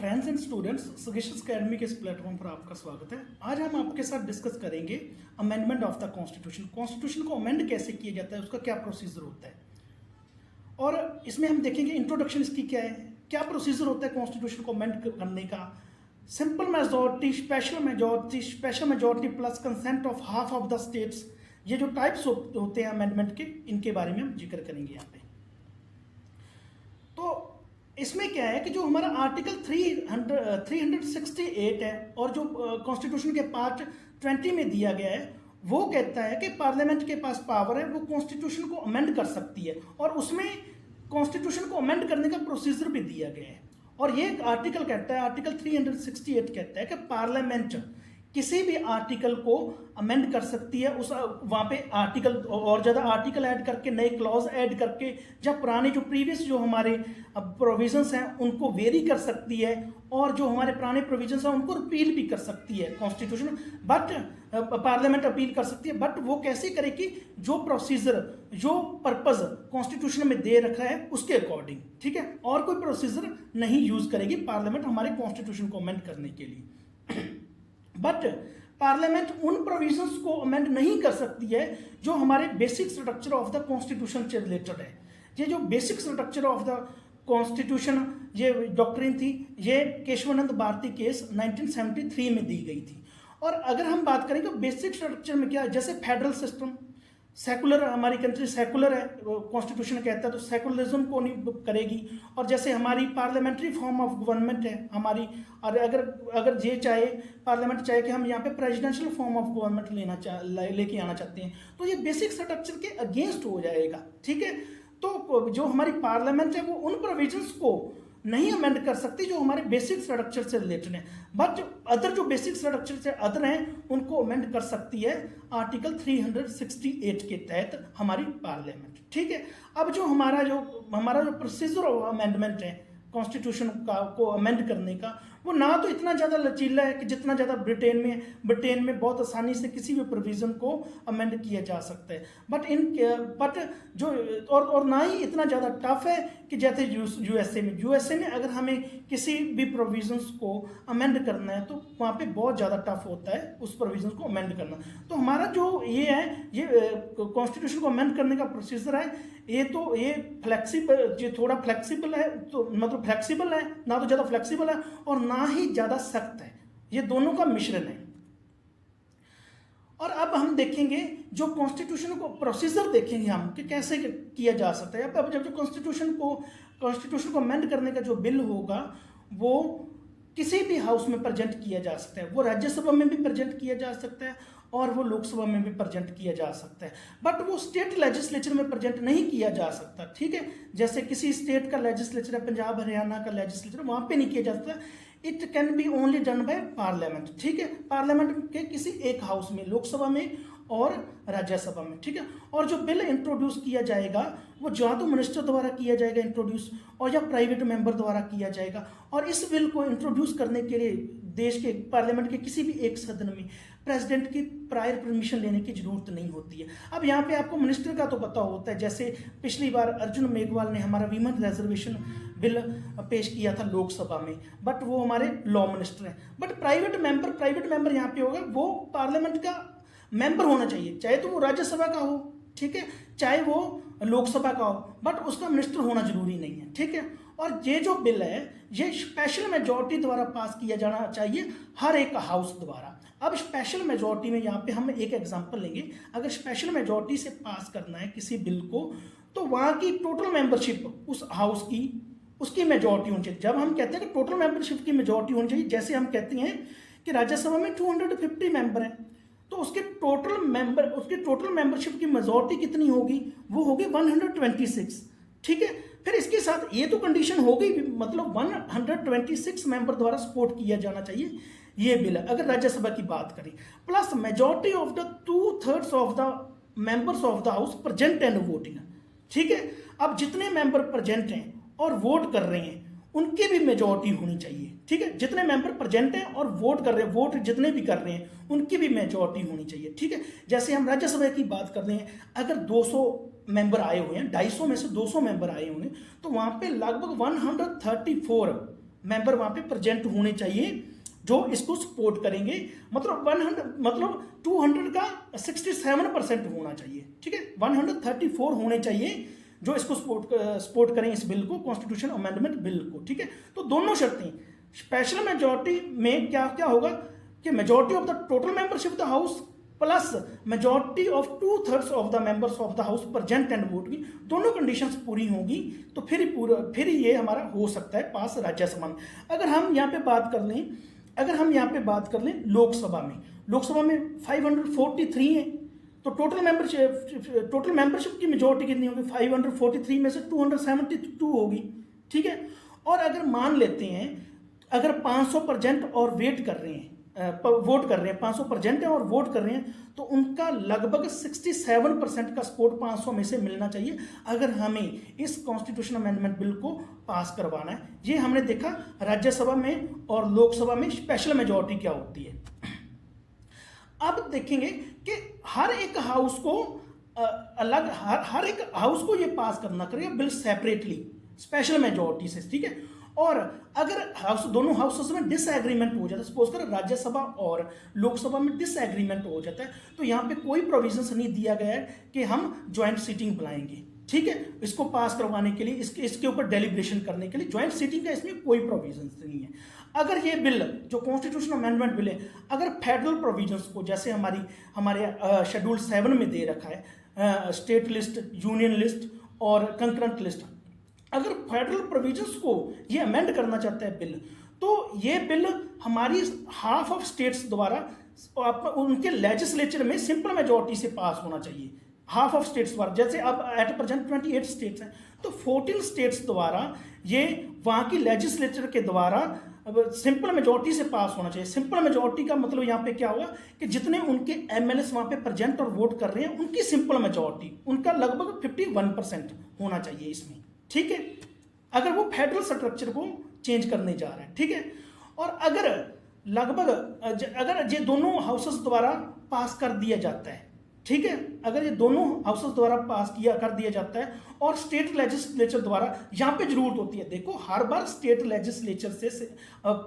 Friends and students, suggestions academy के इस platform पर आपका स्वागत है। आज हम आपके साथ डिस्कस करेंगे amendment of the constitution. Constitution को अमेंड कैसे किया जाता है, उसका क्या प्रोसीजर होता है, और इसमें हम देखेंगे इंट्रोडक्शन इसकी क्या है, क्या प्रोसीजर होता है कॉन्स्टिट्यूशन को अमेंड करने का, simple majority, special majority plus consent of half of the states, ये जो टाइप्स होते हैं अमेंडमेंट के, इनके बारे में हम जिक्र करेंगे यहाँ पे। तो इसमें क्या है कि जो हमारा आर्टिकल 368 है और जो कॉन्स्टिट्यूशन के पार्ट 20 में दिया गया है, वो कहता है कि पार्लियामेंट के पास पावर है, वो कॉन्स्टिट्यूशन को अमेंड कर सकती है, और उसमें कॉन्स्टिट्यूशन को अमेंड करने का प्रोसीजर भी दिया गया है। और ये आर्टिकल कहता है, आर्टिकल 368 कहता है कि पार्लियामेंट किसी भी आर्टिकल को अमेंड कर सकती है, उस वहाँ पे आर्टिकल और ज़्यादा आर्टिकल ऐड करके, नए क्लॉज ऐड करके, जब पुराने जो प्रीवियस जो हमारे प्रोविजंस हैं उनको वेरी कर सकती है, और जो हमारे पुराने प्रोविजंस हैं उनको रिपील भी कर सकती है कॉन्स्टिट्यूशन, बट पार्लियामेंट अपील कर सकती है। बट वो कैसे करेगी, जो प्रोसीजर, जो पर्पज कॉन्स्टिट्यूशन में दे रखा है उसके अकॉर्डिंग, ठीक है, और कोई प्रोसीजर नहीं यूज करेगी पार्लियामेंट हमारे कॉन्स्टिट्यूशन को अमेंड करने के लिए। बट पार्लियामेंट उन प्रोविजंस को अमेंड नहीं कर सकती है जो हमारे basic structure of the constitution से रिलेटेड है। ये जो basic structure of the constitution, ये डॉक्ट्रिन थी, ये केशवानंद भारती केस 1973 में दी गई थी। और अगर हम बात करें तो बेसिक स्ट्रक्चर में क्या है, जैसे फेडरल सिस्टम, सेकुलर, हमारी कंट्री सेकुलर है, कॉन्स्टिट्यूशन कहता है, तो सेकुलरिज्म को नहीं करेगी। और जैसे हमारी पार्लियामेंट्री फॉर्म ऑफ गवर्नमेंट है हमारी, और अगर ये चाहे, पार्लियामेंट चाहे कि हम यहाँ पे प्रेसिडेंशियल फॉर्म ऑफ गवर्नमेंट लेके आना चाहते हैं, तो ये बेसिक स्ट्रक्चर के अगेंस्ट हो जाएगा, ठीक है। तो जो हमारी पार्लियामेंट है वो उन प्रोविजंस को नहीं अमेंड कर सकती जो हमारे बेसिक स्ट्रक्चर से रिलेटेड है, बट अदर जो बेसिक स्ट्रक्चर से अदर हैं उनको अमेंड कर सकती है आर्टिकल 368 के तहत हमारी पार्लियामेंट, ठीक है। अब जो हमारा जो प्रोसीजर ऑफ अमेंडमेंट है कॉन्स्टिट्यूशन को अमेंड करने का, वो ना तो इतना ज़्यादा लचीला है कि जितना ज़्यादा ब्रिटेन में बहुत आसानी से किसी भी प्रोविज़न को अमेंड किया जा सकता है, बट जो और ना ही इतना ज़्यादा टफ है कि जैसे यूएसए में अगर हमें किसी भी प्रोविजंस को अमेंड करना है तो वहाँ पे बहुत ज़्यादा टफ होता है उस प्रोविजंस को अमेंड करना। तो हमारा जो ये है, ये कॉन्स्टिट्यूशन को अमेंड करने का प्रोसीजर है, ये फ्लेक्सिबल, ये थोड़ा फ्लेक्सिबल है, तो मतलब फ्लेक्सिबल है, ना तो ज़्यादा फ्लेक्सिबल है और ना ही ज़्यादा सख्त है, ये दोनों का मिश्रण है। और अब हम देखेंगे जो कॉन्स्टिट्यूशन को प्रोसीजर देखेंगे हम कि कैसे किया जा सकता है। अब जब जो कॉन्स्टिट्यूशन को अमेंड करने का जो बिल होगा वो किसी भी हाउस में प्रेजेंट किया जा सकता है, वो राज्यसभा में भी प्रेजेंट किया जा सकता है और वो लोकसभा में भी प्रेजेंट किया जा सकता है, बट वो स्टेट लेजिस्लेचर में प्रेजेंट नहीं किया जा सकता, ठीक है। जैसे किसी स्टेट का लेजिस्लेचर है, पंजाब हरियाणा का लेजिस्लेचर, वहाँ पे नहीं किया जा सकता, it can be only done by parliament, ठीक है, पार्लियामेंट के किसी एक हाउस में, लोकसभा में और राज्यसभा में, ठीक है। और जो बिल इंट्रोड्यूस किया जाएगा वो या तो मिनिस्टर द्वारा किया जाएगा इंट्रोड्यूस, और या प्राइवेट मेंबर द्वारा किया जाएगा। और इस बिल को इंट्रोड्यूस करने के लिए देश के पार्लियामेंट के किसी भी एक सदन में प्रेसिडेंट की प्रायर परमिशन लेने की जरूरत नहीं होती है। अब यहाँ पे आपको मिनिस्टर का तो पता होता है, जैसे पिछली बार अर्जुन मेघवाल ने हमारा वीमेन रिजर्वेशन बिल पेश किया था लोकसभा में, बट वो हमारे लॉ मिनिस्टर हैं। बट प्राइवेट मेंबर यहाँ पे होगा, वो पार्लियामेंट का मेंबर होना चाहिए, चाहे तो वो राज्यसभा का हो, ठीक है, चाहे वो लोकसभा का हो, बट उसका मिनिस्टर होना जरूरी नहीं है, ठीक है। और ये जो बिल है ये स्पेशल मेजॉरिटी द्वारा पास किया जाना चाहिए, हर एक हाउस द्वारा। अब स्पेशल मेजॉरिटी में यहाँ पे हम एक एग्जांपल लेंगे, अगर स्पेशल मेजॉरिटी से पास करना है किसी बिल को, तो वहाँ की टोटल मेंबरशिप उस हाउस की, उसकी मेजॉरिटी होनी चाहिए। जब हम कहते हैं कि टोटल मेंबरशिप की मेजॉरिटी होनी चाहिए, जैसे हम कहते हैं कि राज्यसभा में 250 मेंबर हैं, तो उसके टोटल मेंबरशिप की मेजॉरिटी कितनी होगी, वो होगी 126, ठीक है। फिर इसके साथ ये तो कंडीशन हो गई, मतलब 126 मेंबर द्वारा सपोर्ट किया जाना चाहिए ये बिल, अगर राज्यसभा की बात करें, plus majority of the 2/3 of the members of the house present and voting, ठीक है। अब जितने मेंबर प्रेजेंट हैं और वोट कर रहे हैं उनकी भी मेजॉरिटी होनी चाहिए, ठीक है। जितने मेंबर प्रेजेंट हैं और वोट कर रहे हैं, वोट जितने भी कर रहे हैं उनकी भी मेजॉरिटी होनी चाहिए, ठीक है। जैसे हम राज्यसभा की बात कर रहे हैं, अगर 200 मेंबर आए हुए हैं, 250 में से 200 मेंबर आए हुए हैं, तो वहां पे लगभग 134 मेंबर वहाँ पे प्रेजेंट होने चाहिए जो इसको सपोर्ट करेंगे। मतलब 100 मतलब 200 का 67% होना चाहिए, ठीक है। 134 होने चाहिए जो इसको सपोर्ट करें इस बिल को, कॉन्स्टिट्यूशन अमेंडमेंट बिल को, ठीक है। तो दोनों शर्तें, स्पेशल मेजॉरिटी में क्या क्या होगा कि majority of the total membership of the house plus majority of 2/3 of the members of the house present and vote की, दोनों कंडीशंस पूरी होंगी तो फिर ये हमारा हो सकता है पास राज्यसभा में। अगर हम यहाँ पे बात कर लें लोकसभा में 543 है, तो टोटल मेंबरशिप की मेजॉरिटी कितनी होगी? 543 में से 272 होगी, ठीक है। और अगर मान लेते हैं अगर 500% और वोट कर रहे हैं 500% है और वोट कर रहे हैं, तो उनका लगभग 67% का सपोर्ट 500 में से मिलना चाहिए अगर हमें इस कॉन्स्टिट्यूशन अमेंडमेंट बिल को पास करवाना है। ये हमने देखा राज्यसभा में और लोकसभा में स्पेशल मेजॉरिटी क्या होती है। अब देखेंगे कि हर एक हाउस को हर एक हाउस को ये पास करना करेगा बिल सेपरेटली स्पेशल मेजॉरिटी से, ठीक है। और अगर दोनों हाउसेस में डिसएग्रीमेंट हो जाता है, सपोज कर राज्यसभा और लोकसभा में डिसएग्रीमेंट हो जाता है, तो यहाँ पे कोई प्रोविजंस नहीं दिया गया है कि हम ज्वाइंट सीटिंग बुलाएंगे, ठीक है, इसको पास करवाने के लिए, इसके ऊपर डेलिब्रेशन करने के लिए ज्वाइंट सीटिंग का इसमें कोई प्रोविजंस नहीं है। अगर ये बिल जो कॉन्स्टिट्यूशन अमेंडमेंट बिल है, अगर फेडरल प्रोविजंस को, जैसे हमारे शेड्यूल 7 में दे रखा है स्टेट लिस्ट, यूनियन लिस्ट और कंकरेंट लिस्ट, अगर फेडरल प्रोविजंस को ये अमेंड करना चाहता है बिल, तो ये बिल हमारी हाफ ऑफ स्टेट्स द्वारा उनके लेजिस्लेचर में सिंपल मेजॉरिटी से पास होना चाहिए। हाफ ऑफ स्टेट्स द्वारा, जैसे अब एट प्रेजेंट 28 स्टेट्स हैं, तो 14 स्टेट्स द्वारा ये वहाँ की लेजिस्लेचर के द्वारा सिंपल मेजॉरिटी से पास होना चाहिए। सिंपल मेजॉरिटी का मतलब यहाँ पे क्या होगा कि जितने उनके एमएलएस वहाँ पे प्रेजेंट और वोट कर रहे हैं, उनकी सिंपल मेजॉरिटी, उनका लगभग 51% होना चाहिए इसमें, ठीक है, अगर वो फेडरल स्ट्रक्चर को चेंज करने जा रहा है, ठीक है। और अगर ये दोनों हाउसेस द्वारा पास कर दिया जाता है, ठीक है, अगर ये दोनों हाउसेस द्वारा कर दिया जाता है और स्टेट लेजिस्लेचर द्वारा, यहाँ पे जरूरत होती है, देखो हर बार स्टेट लेजिस्लेचर से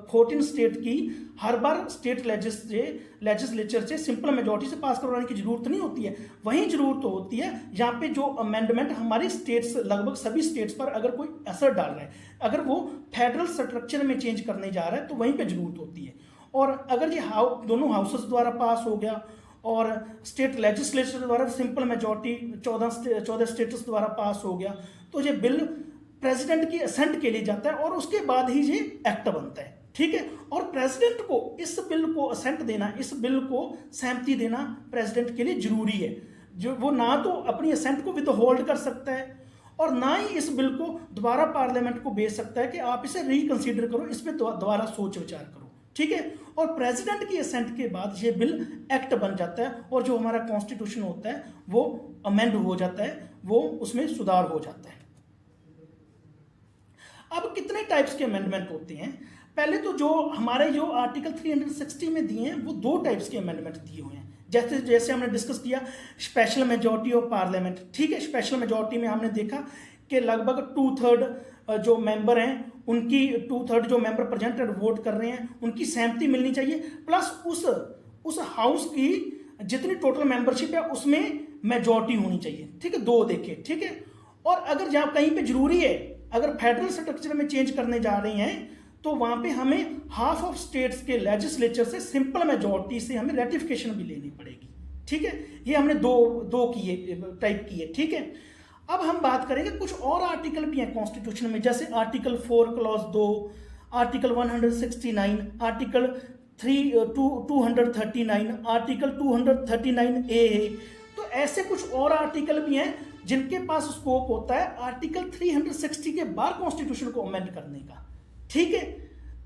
14 स्टेट की हर बार स्टेट लेजिस्लेचर से सिंपल मेजॉरिटी से पास करवाने की जरूरत नहीं होती है। वहीं जरूरत होती है यहाँ पे जो अमेंडमेंट हमारी स्टेट्स, लगभग सभी स्टेट्स पर अगर कोई असर डाल रहा है, अगर वो फेडरल स्ट्रक्चर में चेंज करने जा रहा है, तो वहीं पर जरूरत होती है। और अगर ये दोनों हाउसेस द्वारा पास हो गया और स्टेट लेजिस्लेचर द्वारा सिंपल मेजॉरिटी 14 स्टेट्स द्वारा पास हो गया, तो ये बिल प्रेसिडेंट की असेंट के लिए जाता है और उसके बाद ही ये एक्ट बनता है, ठीक है। और प्रेसिडेंट को इस बिल को असेंट देना, इस बिल को सहमति देना प्रेसिडेंट के लिए जरूरी है। जो वो ना तो अपनी असेंट को विद होल्ड कर सकता है और ना ही इस बिल को दोबारा पार्लियामेंट को भेज सकता है कि आप इसे रिकंसीडर करो, इस पर दोबारा सोच विचार करो, ठीक है। और प्रेसिडेंट की असेंट के बाद ये बिल एक्ट बन जाता है और जो हमारा कॉन्स्टिट्यूशन होता है वो अमेंड हो जाता है, वो उसमें सुधार हो जाता है। अब कितने टाइप्स के अमेंडमेंट होते हैं? पहले तो जो आर्टिकल 360 में दिए हैं वो 2 टाइप्स के अमेंडमेंट दिए हुए हैं। जैसे हमने डिस्कस किया स्पेशल मेजॉरिटी ऑफ पार्लियामेंट, ठीक है। स्पेशल मेजॉरिटी में हमने देखा कि लगभग 2/3 जो मेंबर हैं, उनकी 2/3 जो मेंबर प्रेजेंट और वोट कर रहे हैं, उनकी सहमति मिलनी चाहिए, प्लस उस हाउस की जितनी टोटल मेंबरशिप है उसमें मेजॉरिटी होनी चाहिए, ठीक है। 2 देखे, ठीक है। और अगर जहाँ कहीं पे जरूरी है, अगर फेडरल स्ट्रक्चर में चेंज करने जा रहे हैं, तो वहां पे हमें हाफ ऑफ स्टेट्स के लेजिस्लेचर से सिंपल मेजॉरिटी से हमें रेटिफिकेशन भी लेनी पड़ेगी, ठीक है। ये हमने दो टाइप किए, ठीक है। अब हम बात करेंगे कुछ और आर्टिकल भी हैं कॉन्स्टिट्यूशन में, जैसे article 4 clause 2, article 169, article 239, article 239A है। तो ऐसे कुछ और आर्टिकल भी हैं जिनके पास स्कोप होता है आर्टिकल 360 के बाहर कॉन्स्टिट्यूशन को अमेंड करने का, ठीक है।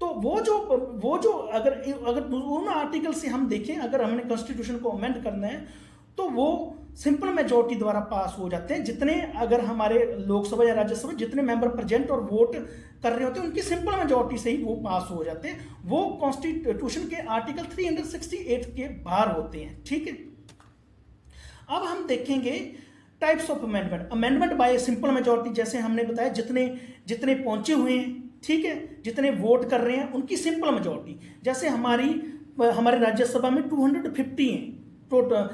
तो वो जो अगर उन आर्टिकल से हम देखें, अगर हमने कॉन्स्टिट्यूशन को अमेंड करना है तो वो सिंपल मेजॉरिटी द्वारा पास हो जाते हैं। जितने अगर हमारे लोकसभा या राज्यसभा जितने मेंबर प्रेजेंट और वोट कर रहे होते हैं, उनकी सिंपल मेजॉरिटी से ही वो पास हो जाते हैं। वो कॉन्स्टिट्यूशन के आर्टिकल 368 के बाहर होते हैं, ठीक है। अब हम देखेंगे types of amendment by simple majority. जैसे हमने बताया जितने पहुंचे हुए हैं ठीक है, जितने वोट कर रहे हैं उनकी सिंपल मेजॉरिटी। जैसे हमारे राज्यसभा में 250 हैं, टोटल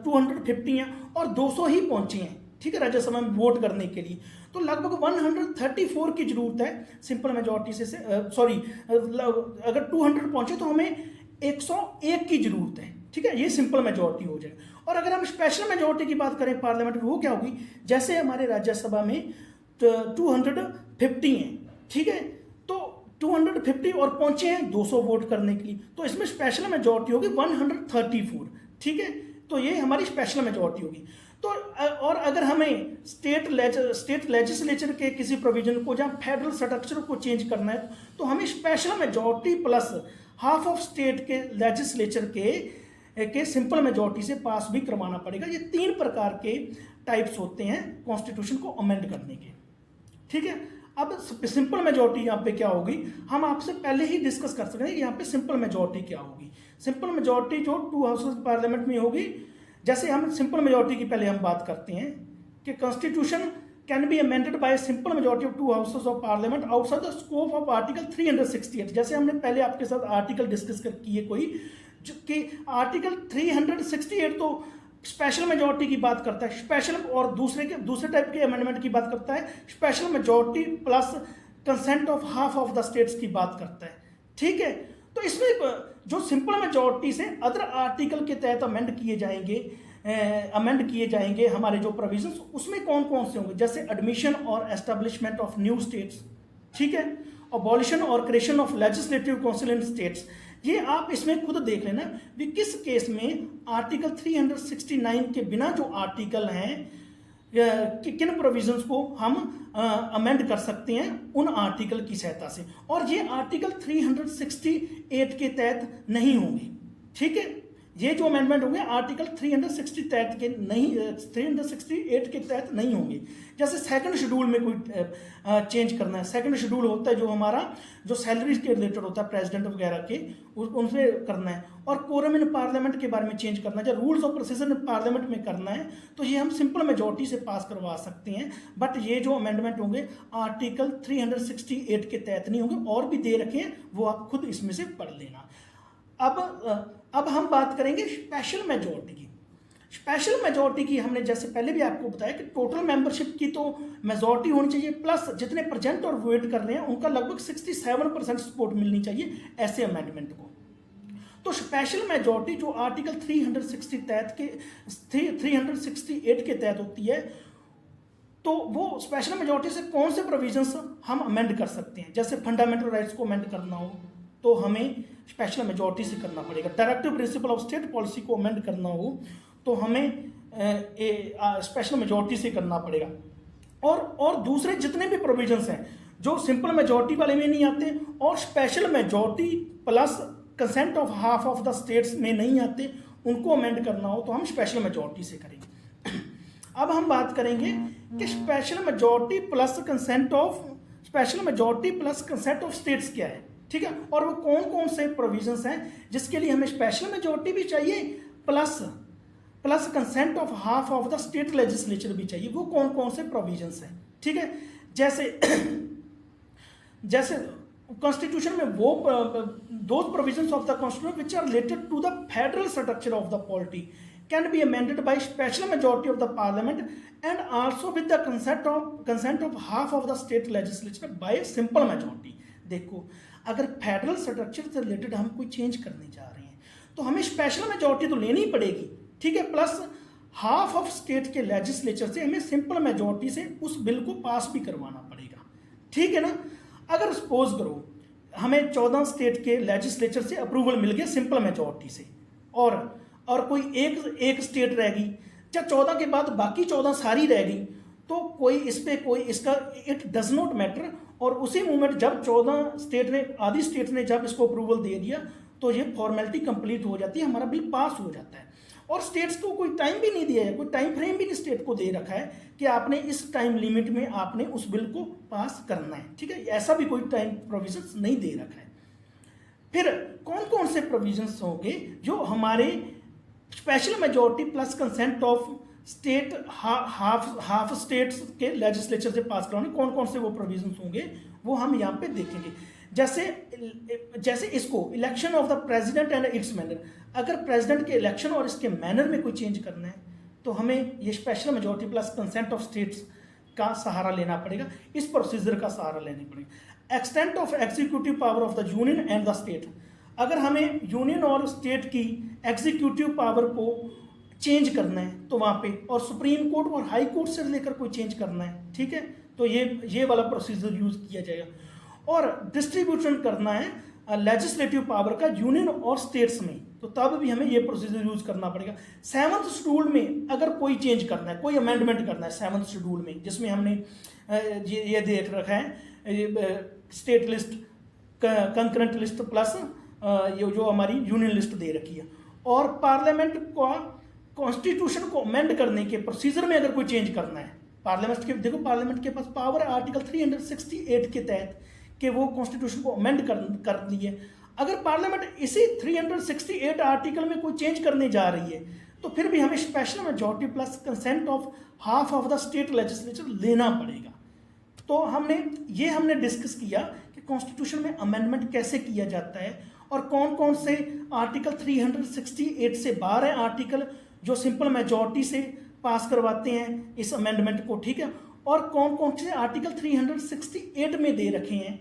250 हैं और 200 ही पहुंचे हैं, ठीक है, राज्यसभा में वोट करने के लिए। तो लगभग 134 की जरूरत है सिंपल मेजॉरिटी से सॉरी, अगर 200 पहुंचे तो हमें 101 की जरूरत है, ठीक है, ये सिंपल मेजॉरिटी हो जाए। और अगर हम स्पेशल मेजॉरिटी की बात करें पार्लियामेंट में, वो क्या होगी, जैसे हमारे राज्यसभा में 250 हैं, ठीक है, तो 250 और पहुंचे हैं 200 वोट करने के लिए, तो इसमें स्पेशल मेजॉरिटी होगी 134, ठीक है, तो ये हमारी स्पेशल मेजॉरिटी होगी। तो और अगर हमें स्टेट लेजिस्लेचर के किसी प्रोविजन को या फेडरल स्ट्रक्चर को चेंज करना है तो हमें special majority plus half of state के लेजिस्लेचर के सिंपल मेजॉरिटी से पास भी करवाना पड़ेगा। ये 3 प्रकार के टाइप्स होते हैं कॉन्स्टिट्यूशन को अमेंड करने के, ठीक है। अब सिंपल मेजॉरिटी यहाँ पे क्या होगी, हम आपसे पहले ही डिस्कस कर सकते हैं कि यहाँ पे सिंपल मेजॉरिटी क्या होगी। सिंपल मेजॉरिटी जो 2 हाउसेस पार्लियामेंट में होगी, जैसे हम सिंपल मेजॉरिटी की पहले हम बात करते हैं कि constitution can be amended bye simple majority of 2 houses of parliament outside the scope of article 368। जैसे हमने पहले आपके साथ आर्टिकल डिस्कस किए कोई, जो कि आर्टिकल 368 तो स्पेशल मेजॉरिटी की बात करता है, स्पेशल और दूसरे टाइप के अमेंडमेंट की बात करता है, special majority plus consent of half of the states की बात करता है, ठीक है। तो इसमें जो सिंपल मेजॉरिटी से अदर आर्टिकल के तहत अमेंड किए जाएंगे हमारे जो प्रोविजंस, उसमें कौन कौन से होंगे, जैसे एडमिशन और एस्टेब्लिशमेंट ऑफ न्यू स्टेट्स, ठीक है, अबॉलिशन और creation of legislative council in states. ये आप इसमें खुद देख लेना कि किस केस में आर्टिकल 369 के बिना जो आर्टिकल हैं कि किन प्रोविजंस को हम अमेंड कर सकते हैं उन आर्टिकल की सहायता से, और ये आर्टिकल 368 के तहत नहीं होंगे, ठीक है। ये जो अमेंडमेंट होंगे आर्टिकल 368 के तहत नहीं होंगे। जैसे सेकंड शेड्यूल में कोई चेंज करना है, सेकंड शेड्यूल होता है जो हमारा जो सैलरीज के रिलेटेड होता है प्रेसिडेंट वगैरह के, उनसे करना है, और कोरम इन पार्लियामेंट के बारे में चेंज करना है, जब rules of procedure in parliament में करना है तो ये हम सिंपल मेजॉरिटी से पास करवा सकते हैं। बट ये जो अमेंडमेंट होंगे आर्टिकल 368 के तहत नहीं होंगे, और भी दे रखे हैं, वो आप खुद इसमें से पढ़ लेना। अब हम बात करेंगे स्पेशल मेजॉरिटी की। स्पेशल मेजॉरिटी की हमने जैसे पहले भी आपको बताया कि टोटल मेंबरशिप की तो मेजॉरिटी होनी चाहिए, प्लस जितने प्रेजेंट और वोट कर रहे हैं उनका लगभग 67% सपोर्ट मिलनी चाहिए ऐसे अमेंडमेंट को। तो स्पेशल मेजॉरिटी जो आर्टिकल 368 के तहत होती है, तो वो स्पेशल मेजॉरिटी से कौन से प्रोविजंस हम अमेंड कर सकते हैं। जैसे फंडामेंटल राइट्स को अमेंड करना हो तो हमें स्पेशल मेजॉरिटी से करना पड़ेगा। Directive principle of state policy को अमेंड करना हो तो हमें स्पेशल मेजॉरिटी से करना पड़ेगा। और दूसरे जितने भी प्रोविजंस हैं जो सिंपल मेजॉरिटी वाले में नहीं आते और special majority plus consent of half of the states में नहीं आते, उनको अमेंड करना हो तो हम स्पेशल मेजॉरिटी से करेंगे। अब हम बात करेंगे कि special majority plus consent of states क्या है, ठीक है, और वो कौन कौन से प्रोविजंस हैं जिसके लिए हमें स्पेशल मेजॉरिटी भी चाहिए plus consent of half of the state legislature भी चाहिए, वो कौन कौन से प्रोविजंस हैं, ठीक है। जैसे कॉन्स्टिट्यूशन में वो those provisions of the constitution which are related to the federal structure of the polity can be amended by special majority of the parliament and also with the consent of half of the state legislature by simple majority. देखो, अगर federal structure से related हम कोई change करने जा रहे हैं तो हमें स्पेशल मेजॉरिटी तो लेनी पड़ेगी, ठीक है, प्लस हाफ ऑफ स्टेट के लेजिस्लेचर से हमें सिंपल मेजॉरिटी से उस बिल को पास भी करवाना पड़ेगा, ठीक है ना। अगर सपोज करो हमें 14 स्टेट के लेजिस्लेचर से अप्रूवल मिल गया सिंपल मेजॉरिटी से, और कोई एक स्टेट रह गई, या 14 के बाद बाकी 14 सारी रह गई, तो कोई इस पे कोई इसका इट डज नॉट मैटर, और उसी मोमेंट जब 14 आधी स्टेट ने जब इसको अप्रूवल दे दिया तो ये फॉर्मेलिटी कंप्लीट हो जाती है, हमारा बिल पास हो जाता है। और स्टेट्स को कोई टाइम भी नहीं दिया है, कोई टाइम फ्रेम भी नहीं स्टेट को दे रखा है कि आपने इस टाइम लिमिट में आपने उस बिल को पास करना है, ठीक है, ऐसा भी कोई टाइम प्रोविजंस नहीं दे रखा है। फिर कौन कौन से प्रोविजंस होंगे जो हमारे special majority plus consent of state half states के लेजिस्लेचर से पास करवाने, कौन कौन से वो प्रोविजंस होंगे वो हम यहाँ पे देखेंगे। जैसे इसको election of the president and it's manner, अगर प्रेसिडेंट के इलेक्शन और इसके मैनर में कोई चेंज करना है तो हमें ये special majority plus consent of states का सहारा लेना पड़ेगा, इस प्रोसीजर का सहारा लेना पड़ेगा। Extent of executive power of the union and the state, अगर हमें यूनियन और स्टेट की एग्जीक्यूटिव पावर को चेंज करना है तो वहाँ पे, और सुप्रीम कोर्ट और हाई कोर्ट से लेकर कोई चेंज करना है, ठीक है, तो ये वाला प्रोसीजर यूज किया जाएगा। और डिस्ट्रीब्यूशन करना है लेजिस्लेटिव पावर का यूनियन और स्टेट्स में, तो तब भी हमें ये प्रोसीजर यूज करना पड़ेगा। 7th शेड्यूल में अगर कोई चेंज करना है, कोई अमेंडमेंट करना है 7th शेड्यूल में, जिसमें हमने ये देख रखा है state list, concurrent list plus ये जो हमारी यूनियन लिस्ट दे रखी है, और पार्लियामेंट को कॉन्स्टिट्यूशन को अमेंड करने के प्रोसीजर में अगर कोई चेंज करना है, पार्लियामेंट के पास पावर है आर्टिकल 368 के तहत कि वो कॉन्स्टिट्यूशन को अमेंड कर दिए। अगर पार्लियामेंट इसी 368 आर्टिकल में कोई चेंज करने जा रही है तो फिर भी हमें special majority plus consent of half of the state legislature लेना पड़ेगा। तो हमने डिस्कस किया कि कॉन्स्टिट्यूशन में अमेंडमेंट कैसे किया जाता है और कौन कौन से आर्टिकल 368 से बाहर है आर्टिकल जो सिंपल मेजॉरिटी से पास करवाते हैं इस अमेंडमेंट को, ठीक है, और कौन कौन से आर्टिकल 368 में दे रखे हैं।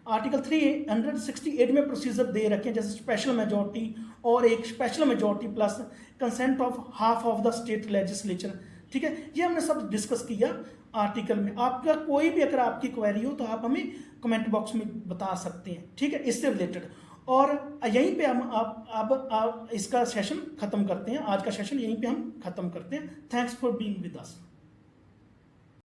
आर्टिकल 368 में प्रोसीजर दे रखे हैं, जैसे स्पेशल मेजॉरिटी और एक special majority plus consent of half of the state legislature, ठीक है, ये हमने सब डिस्कस किया आर्टिकल में। आपका कोई भी अगर आपकी क्वेरी हो तो आप हमें कमेंट बॉक्स में बता सकते हैं, ठीक है, इससे रिलेटेड। और यहीं पे हम आप इसका सेशन खत्म करते हैं, आज का सेशन यहीं पे हम खत्म करते हैं। Thanks for being with us.